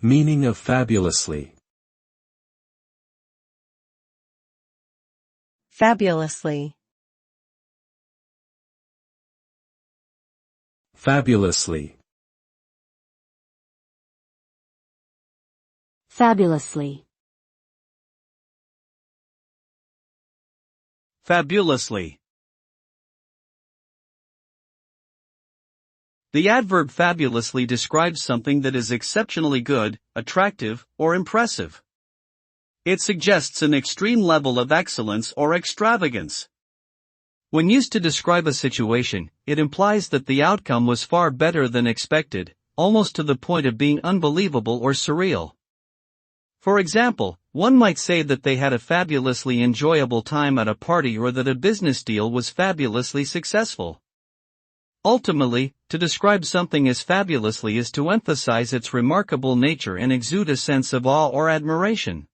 Meaning of fabulously. Fabulously. Fabulously. Fabulously. Fabulously. The adverb fabulously describes something that is exceptionally good, attractive, or impressive. It suggests an extreme level of excellence or extravagance. When used to describe a situation, it implies that the outcome was far better than expected, almost to the point of being unbelievable or surreal. For example, one might say that they had a fabulously enjoyable time at a party or that a business deal was fabulously successful. Ultimately, to describe something as fabulously is to emphasize its remarkable nature and exude a sense of awe or admiration.